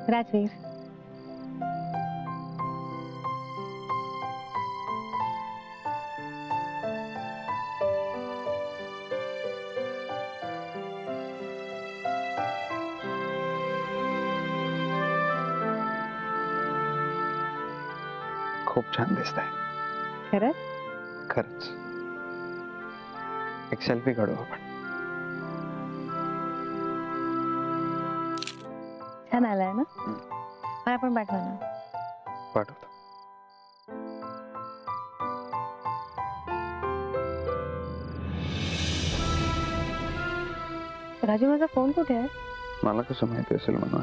राजवीर, खूप छान दिसतंय. खरंच? खरंच. एक सेल्फी काढू आपण. छान आलाय ना? मला पण पाठवा ना. पाठवतो. राजू, माझा फोन कुठे आहे? मला कसं माहिती असेल म्हणून?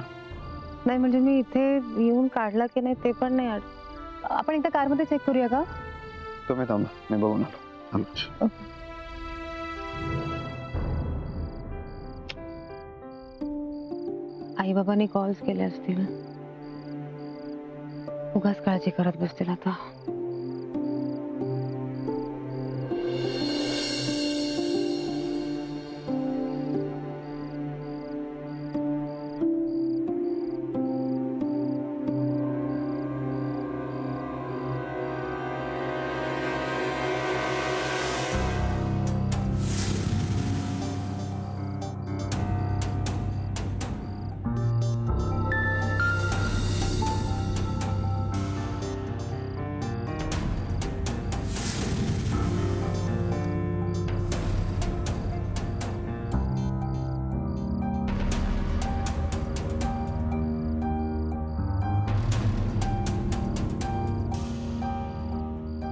नाही म्हणजे मी इथे येऊन काढला की नाही ते पण नाही. आपण एकदा कारमध्ये चेक करूया का? तुम्ही थांबा, मी बघून आलो. आई बाबांनी कॉल्स केले असतील, उगाच काळजी करत बसतील आता.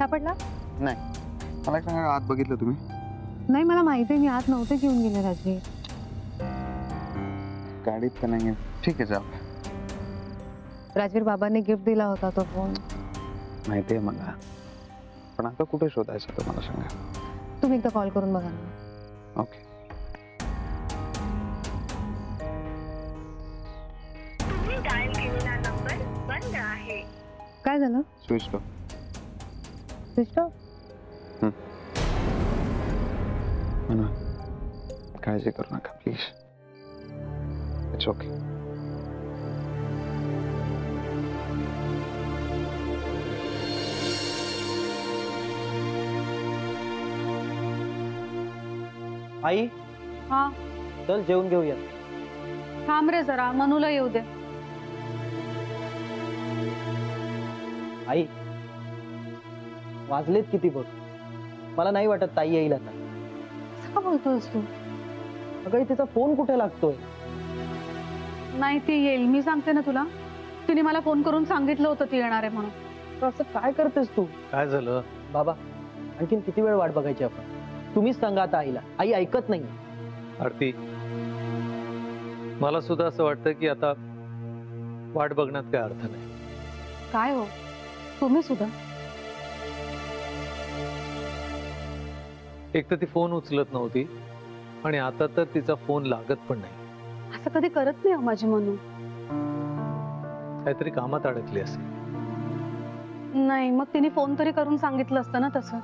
सापडला? नाही, मला एक सांगा, आत बघितलं तुम्ही? नाही, मला माहिती आहे, मी आत नव्हते घेऊन गेले राजवीर. गाडीत तर नाहीये. ठीक आहे, जाऊ. राजवीर, बाबांनी गिफ्ट दिला होता तो फोन. माहिती आहे मला, पण आता कुठे शोधायचं तो मला सांगा. तुम्ही एकदा कॉल करून बघा ना. ओके. तुम्ही डायल केलेला नंबर बंद आहे. काय झालं? Switch off. Switch off? म्हणा, काळजी करू नका प्लीज. It's okay. आई, हा, चल जेवून घेऊया. थांब रे जरा, मनूला येऊ दे. आई, वाजलेत किती बघ. मला नाही वाटत ताई येईल आता. असं का बोलतोयस तू? अगं, तिचा फोन कुठे लागतोय? नाही, ती येईल, मी सांगते ना तुला. तिने मला फोन करून सांगितलं होतं ती येणार आहे म्हणून. तर असं काय करतेस तू? काय झालं बाबा, आणखीन किती वेळ वाट बघायची आपण? तुम्हीच सांगा आता आईला. आई ऐकत नाही. आरती? मला सुद्धा असं वाटतं की आता वाट बघण्यात काय अर्थ नाही. काय हो, तुम्ही सुद्धा? एक तर ती फोन उचलत नव्हती आणि आता तर तिचा फोन लागत पण नाही. असं कधी करत नाही माझी मनू. काहीतरी कामात अडकली असेल. नाही, मग तिने फोन तरी करून सांगितलं असतं ना तसं.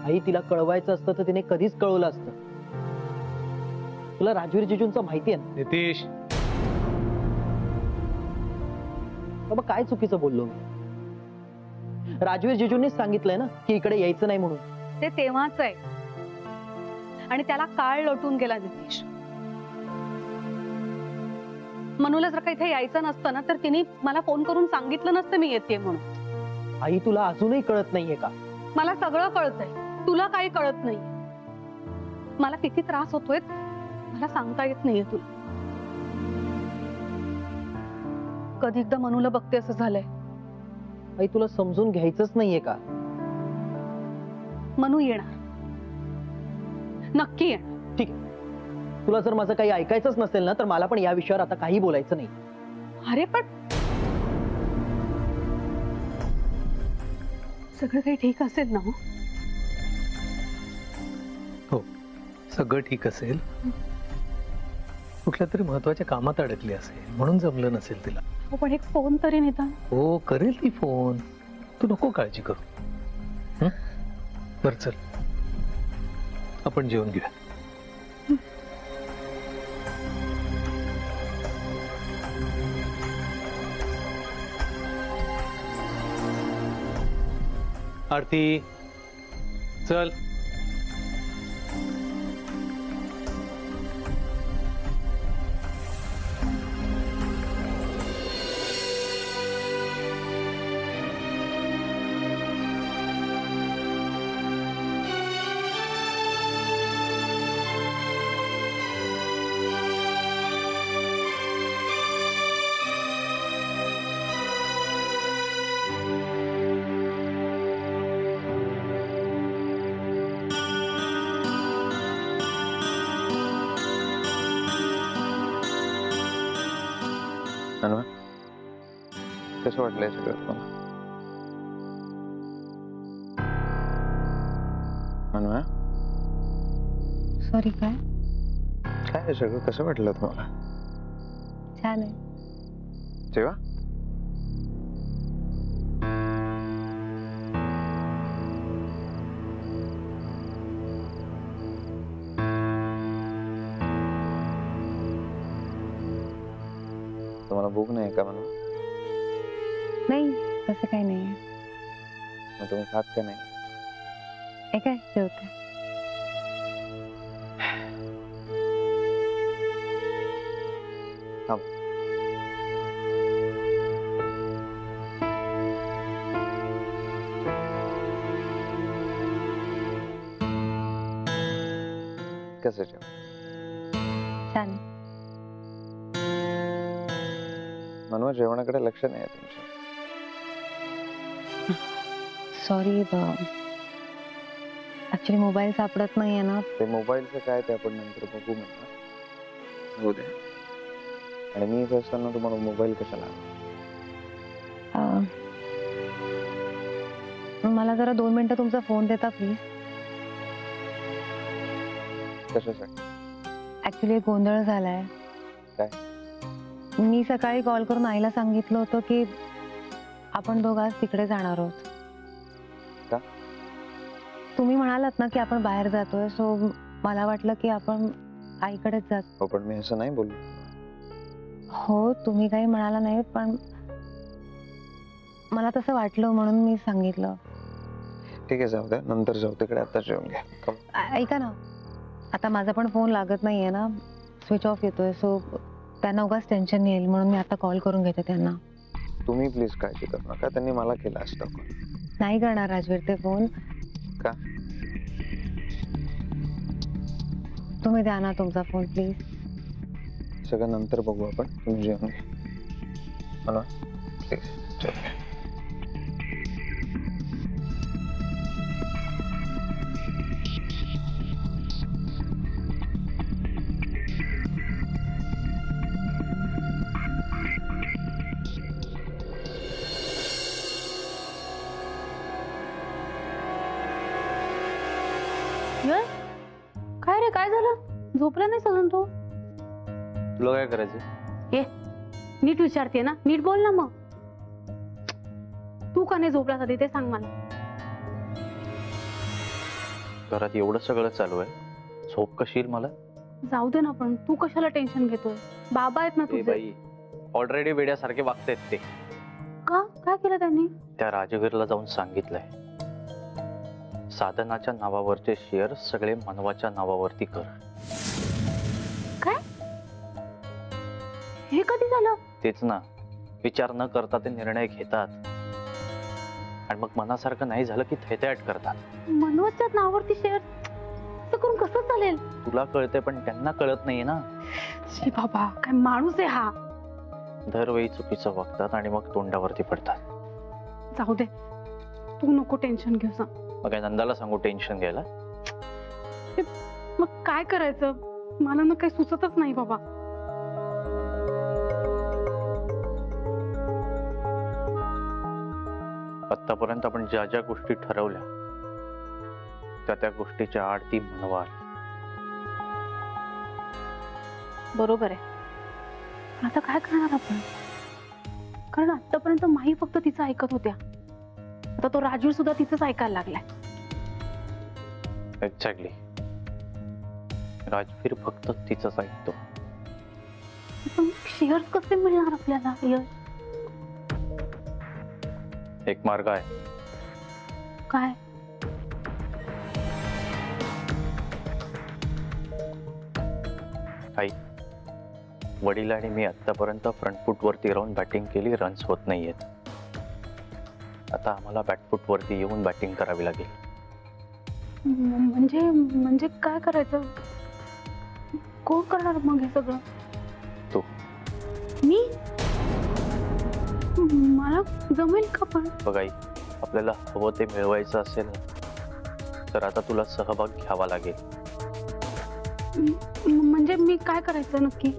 आई, तिला कळवायचं असतं तर तिने कधीच कळवलं असतं. तुला राजवीर जिजूंचं माहिती आहे ना? नितीश, बाबा, काय चुकीचं बोललो मी? राजवीर जिजूंनीच सांगितलंय ना की इकडे यायचं नाही म्हणून. ते तेव्हाच आहे आणि त्याला काळ लोटून गेला नितीश. मनूला जर का इथे यायचं नसतं ना तर तिने मला फोन करून सांगितलं नसतं मी येते म्हणून. आई, तुला अजूनही कळत नाहीये का? मला सगळं कळतंय, तुला काही कळत नाही. मला किती त्रास होतोय मला सांगता येत नाहीये तुला. कधी एकदा मनूला बघते असं झालंय. आई, तुला समजून घ्यायचंच नाहीये का? मनू येणार, नक्की येणार. ठीक आहे, तुला जर माझं काही ऐकायचंच नसेल ना तर मला पण या विषयावर आता काही बोलायचं नाही. अरे पण सगळं काही ठीक असेल ना? हो, सगळं ठीक असेल. कुठल्या तरी महत्वाच्या कामात अडकली असेल म्हणून जमलं नसेल तिला. हो, पण एक फोन तरी निदान. हो, करेल ती फोन. तू नको काळजी करू. बर, चल आपण जेवण घेऊया. आरती चल. अनवा कसं वाटलंय सगळं तुम्हाला? अनवा सॉरी, काय? काय सगळं कसं वाटलं तुम्हाला? छान आहे. जेव्हा तुम्हाला भूक नाही का म्हणून? नाही, तसं काही नाही. मग तुम्ही खात का नाही? हे काय जेवते? थांब. कसं जेव? छान आहे. मनवा जेवणाकडे लक्ष नाही आहे तुमचं. सॉरी, ऍक्च्युली मोबाईल सापडत नाहीये ना. ते मोबाईलचं काय ते आपण नंतर बघू म्हणा. हो दे. आणि मी इथे असताना तुम्हाला मोबाईल कशाला? मला जरा 2 मिनिटं तुमचा फोन देता प्लीज? कशासाठी? ऍक्च्युली गोंधळ झालाय. काय? मी सकाळी कॉल करून आईला सांगितलं होतं की आपण दोघं आज तिकडे जाणार आहोत. का? तुम्ही म्हणालात ना की आपण बाहेर जातोय, सो मला वाटलं की आपण आईकडेच जात. हो, पण मी असं नाही बोललो. हो, तुम्ही काही म्हणाला नाही, पण मला तसं वाटलं म्हणून मी सांगितलं. ठीक आहे, जाऊ द्या, नंतर जाऊ तिकडे. आता जेवून घ्या. ऐका ना, आता माझा पण फोन लागत नाहीये ना, स्विच ऑफ येतोय, सो त्यांना उगाच टेन्शन येईल म्हणून मी आता कॉल करून घेते त्यांना. तुम्ही प्लीज काळजी करू नका, त्यांनी मला केला असता कॉल. नाही करणार राजवीर ते फोन. का? तुम्ही द्या ना तुमचा फोन प्लीज. सगळं नंतर बघू आपण. तुम्ही जेवून घ्या. मला प्लीज जेवून घ्या. काय रे, काय झालं? झोपला नाही अजून तू? तुला काय करायचं? नीट विचारते ना, नीट बोल ना. मग तू का नाही झोपला कधी ते सांग मला. घरात एवढं सगळं चालू आहे, झोप कशी येईल मला? जाऊ दे ना, पण तू कशाला टेन्शन घेतोय? बाबा आहेत ना ए तुझे. बाई, ऑलरेडी वेड्यासारखे वागतायत ते. का? काय केलं त्यांनी? त्या राजवीरला जाऊन सांगितलंय, साधनाच्या नावावरचे शेअर सगळे मनवाच्या नावावरती कर. काय? हे कधी झालं? तेच ना, विचार न करता ते निर्णय घेतात आणि मग मनासारखं नाही झालं की थैथयाट करतात. मनोजच्या नावावरती शेअर असं करून कसं चालेल? तुला कळते पण त्यांना कळत नाहीये ना. शी बाबा, काय माणूस आहे हा. दरवेळी चुकीचं वागतात आणि मग तोंडावरती पडतात. जाऊ दे, तू नको टेन्शन घेऊ. सांग मग काय नंदाला सांगू टेन्शन घ्यायला? मग काय करायचं? मला ना काही सुचतच नाही बाबा. आतापर्यंत आपण ज्या ज्या गोष्टी ठरवल्या त्या त्या गोष्टीच्या आड ती मनवा आली. बरोबर आहे, पण आता काय करणार आपण? कारण आतापर्यंत माही फक्त तिचं ऐकत होत्या, आता तो राजवीर सुद्धा तिचंच ऐकायला लागलाय. एक्झॅक्टली, राजवीर फक्त तिचंच ऐकतो. पण शेअर्स कसे मिळणार आपल्याला? यश, एक मार्ग आहे, काय? आई, वडील आणि मी आतापर्यंत फ्रंट फूट वरती राहून बॅटिंग केली, रन्स होत नाहीयेत. आता आम्हाला बॅकफूट वरती येऊन बॅटिंग करावी लागेल. म्हणजे म्हणजे काय करायचं? कोण करणार मग हे सगळं? तू. मी? मला जमेल का पण? बघ आई, आपल्याला हवं ते मिळवायचं असेल ना, तर आता तुला सहभाग घ्यावा लागेल. म्हणजे मी काय करायचं नक्की?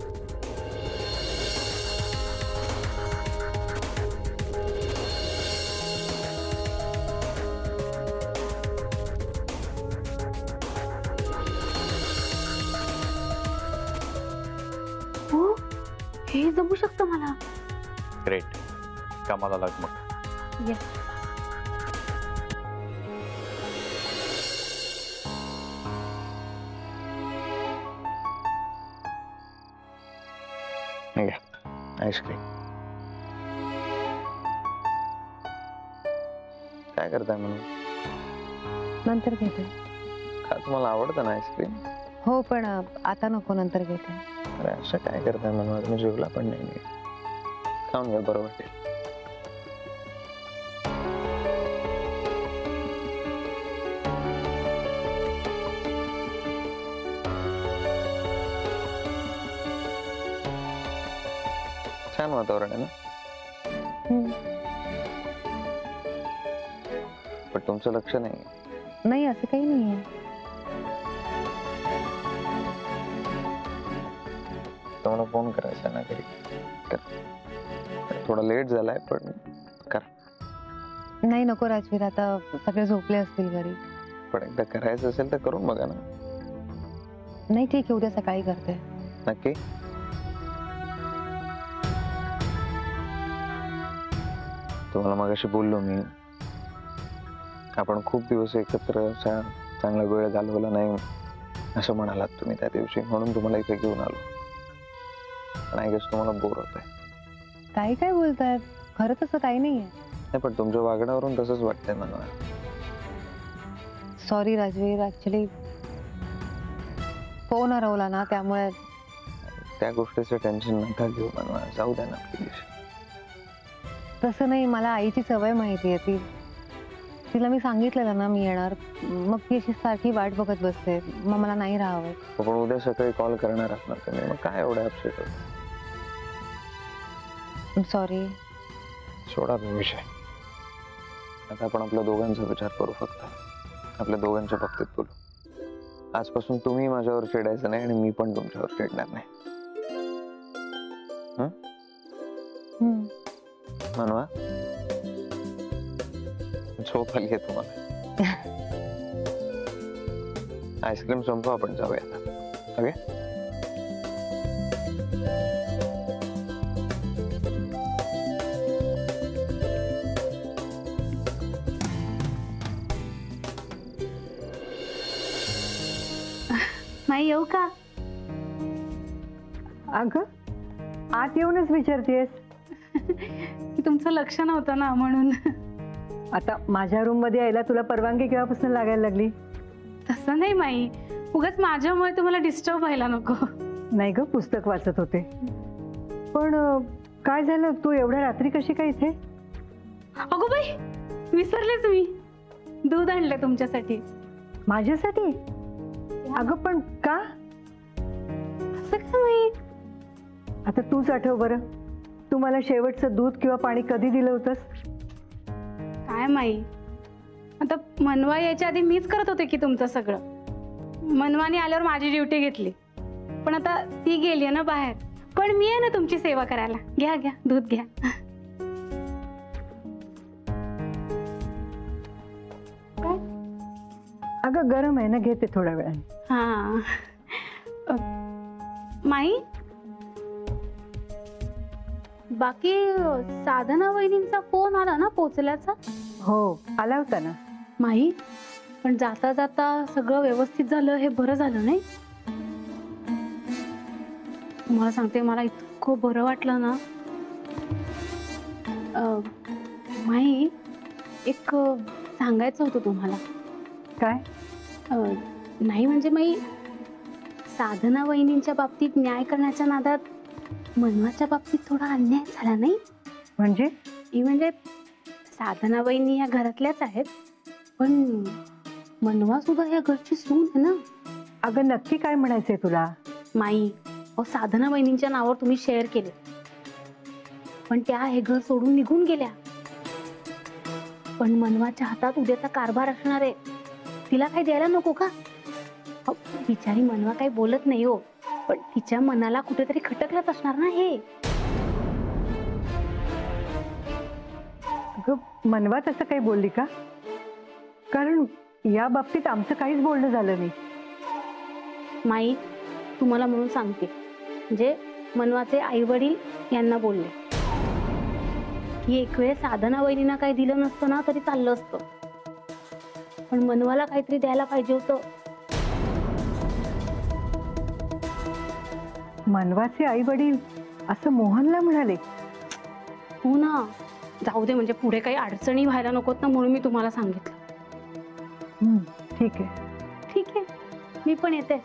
हो, हे जमू शकतं मला. ग्रेट, कामाला लाग मग. येस. आईस्क्रीम काय करताय म्हणून? नंतर घेते. का तुम्हाला आवडतं ना आईस्क्रीम? हो, पण आता नको, नंतर घेते. अरे असं काय करताय म्हणून? तुम्ही जेवला पण नाही. खाऊन घ्या, बरं वाटेल. छान वातावरण आहे ना? पण तुमचं लक्ष नाही. नाही, असं काही नाहीये. तुम्हाला फोन करायचा ना घरी. थोडा लेट झालाय पण करा. नाही, नको राजवीर, आता सगळे झोपले असतील घरी. पण एकदा करायचं असेल तर करून बघा ना. नाही, ठीक आहे, उद्या सकाळी करते. नक्की? तुम्हाला मगाशी बोललो मी, आपण खूप दिवस एकत्र चांगला वेळ घालवला नाही असं म्हणालात तुम्ही त्या दिवशी, म्हणून तुम्हाला इथे घेऊन आलो. पण आय गेस तुम्हाला बोर होत आहे. काही काय बोलतायत? खरं तसं काही नाहीये. नाही, पण तुमच्या वागण्यावरून तसंच वाटतंय मला. सॉरी राजवीर, ऍक्च्युली फोन हरवला ना, त्यामुळे. त्या गोष्टीचं टेन्शन नका घेऊ म्हणून. जाऊ द्या ना प्लीज. तसं नाही, मला आईची सवय माहिती आहे. तिला मी सांगितलेलं ना मी येणार, मग ती अशी सारखी वाट बघत बसते, मग मला नाही राहावं. पण उद्या सकाळी कॉल करणार आहात ना तुम्ही, मग काय एवढं अपसेट होत? सॉरी. सोडा तो विषय. आता आपण आपल्या दोघांचा विचार करू, फक्त आपल्या दोघांच्या बाबतीत बोलू. आजपासून तुम्ही माझ्यावर चिडायचं नाही आणि मी पण तुमच्यावर चिडणार नाही. म्हणवा, झोप आली आहे तुम्हाला? आईस्क्रीम संपवा, आपण जाऊया आता. ओके? नाही येऊ का? अगं, आत येऊनच विचारतेस? तुमचं लक्ष नव्हतं ना, म्हणून. आता माझ्या रूम मध्ये यायला तुला परवानगी केव्हापासून लागायला लागली? तसं नाही माई, उगाच माझ्यामुळे तुम्हाला डिस्टर्ब व्हायला नको. नाही ग, पुस्तक वाचत होते. पण काय झालं, तू एवढ्या रात्री कशी काय इथे? अगो बाई, विसरलेच मी. दूध आणलं तुमच्यासाठी. माझ्यासाठी? अगं पण का? असं काय माई? आता तूच आठव बरं, तू मला शेवटचं दूध किंवा पाणी कधी दिलं होतंस? काय माई, आता मनवा यायच्या आधी मीच करत होते की तुमचं सगळं. मनवानी आल्यावर माझी ड्युटी घेतली, पण आता ती गेली ना बाहेर. पण मी आहे ना तुमची सेवा करायला. घ्या घ्या, दूध घ्या. अगं गरम आहे ना, घेते थोड्या वेळाने. हा माई, बाकी साधना वहिनींचा फोन आला ना पोचल्याचा? हो, आला होता ना. माई, पण जाता जाता सगळं व्यवस्थित झालं हे बरं झालं नाही? तुम्हाला सांगते, मला इतकं बरं वाटलं ना. माई, एक सांगायचं होतं तुम्हाला. काय? नाही म्हणजे मी साधना वहिनींच्या बाबतीत न्याय करण्याच्या नादात मनवाच्या बाबतीत थोडा अन्याय झाला नाही. म्हणजे? म्हणजे साधना वहिनी या घरातल्याच आहेत, पण मनवा सुद्धा या घरची सून आहे ना. अगं नक्की काय म्हणायचंय तुला? माई, साधना वहिनींच्या नावावर तुम्ही शेअर केले, पण त्या हे घर सोडून निघून गेल्या. पण मनवाच्या हातात उद्याचा कारभार असणार आहे, तिला काही द्यायला नको का? बिचारी मनवा काही बोलत नाही हो, पण तिच्या मनाला कुठेतरी खटकलंच असणार ना हे. अगं मनवा तसं काही बोलली का? कारण या बाबतीत आमचं काहीच बोलणं झालं नाही. माई, तुम्हाला म्हणून सांगते, म्हणजे मनवाचे आई वडील यांना बोलले की एक वेळ साधना वहिनींना काही दिलं नसतं ना तरी चाललं असतं, पण मनवाला काहीतरी द्यायला पाहिजे होतं. मनवाचे आई वडील असं मोहनला म्हणाले? हो ना. जाऊ दे, म्हणजे पुढे काही अडचणी व्हायला नकोत ना, म्हणून मी तुम्हाला सांगितलं. ठीक आहे. ठीक आहे, मी पण येते.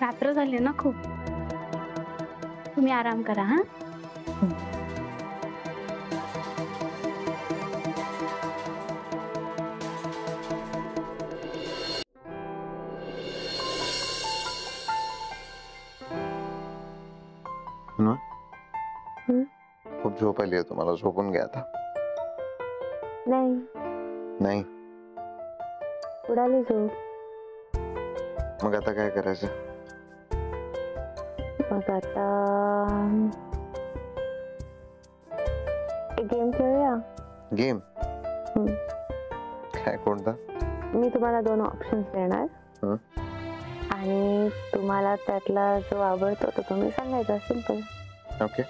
रात्र झाली ना खूप. तुम्ही आराम करा. हा, खूप झोप आली आहे तुम्हाला, झोपून घ्या आता. नाही, नाही उडाली झोप. मग आता काय करायचं? मग आता एक गेम खेळूया. गेम? काय, कोणता? मी तुम्हाला 2 ऑप्शन्स देणार आणि तुम्हाला त्यातला जो आवडतो तो तुम्ही सांगायचा. Simple. Okay.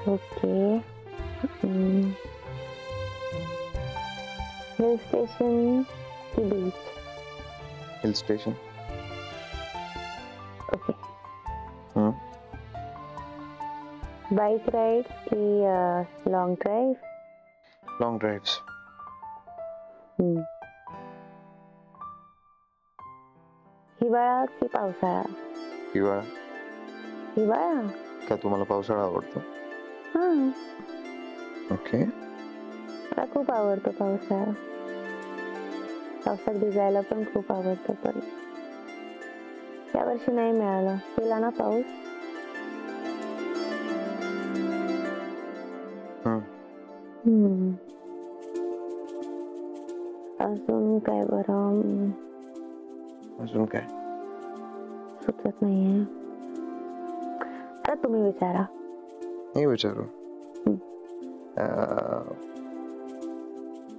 Okay. Hill station की beach? Hill station. Okay. Bike ride की लॉन्ग ड्राइव? Long drives. हिवाळा की पावसाळा? हिवाळा. हिवाळा? का तुम्हाला पावसाळा आवडतो? हा, ओके. मला खूप आवडतो पावसाळा. पावसात भिजायला पण खूप आवडतं, पण यावर्षी नाही मिळालं. गेला ना पाऊस. अजून काय बरं? अजून काय सुचत नाहीये. आता तुम्ही विचारा. मी विचारू?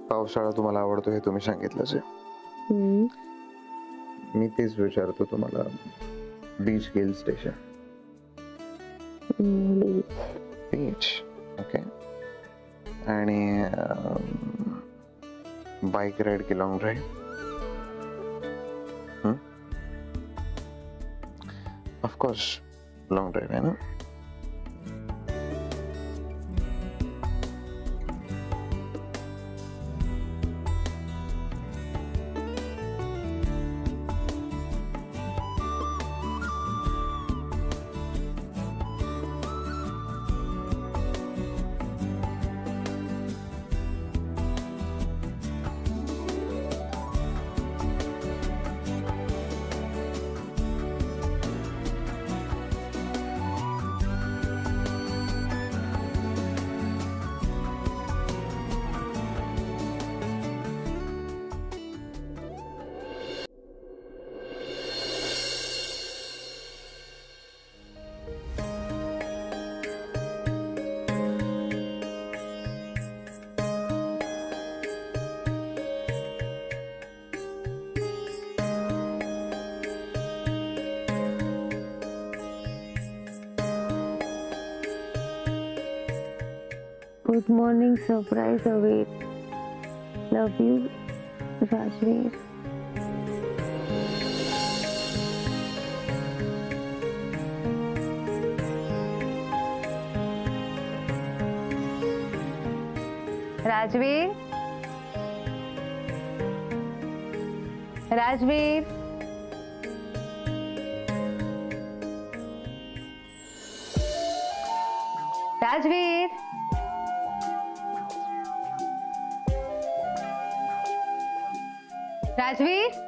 पावसाळा तुम्हाला आवडतो हे तुम्ही सांगितलंच आहे. मी तेच विचारतो तुम्हाला. Beach, hill station? Beach. Beach. Okay. आणि बाइक राइड की long drive? Of course long drive आहे ना. Good morning, surprise await. Love you, Rajveer. Rajveer, Rajveer, Rajveer, Rajveer,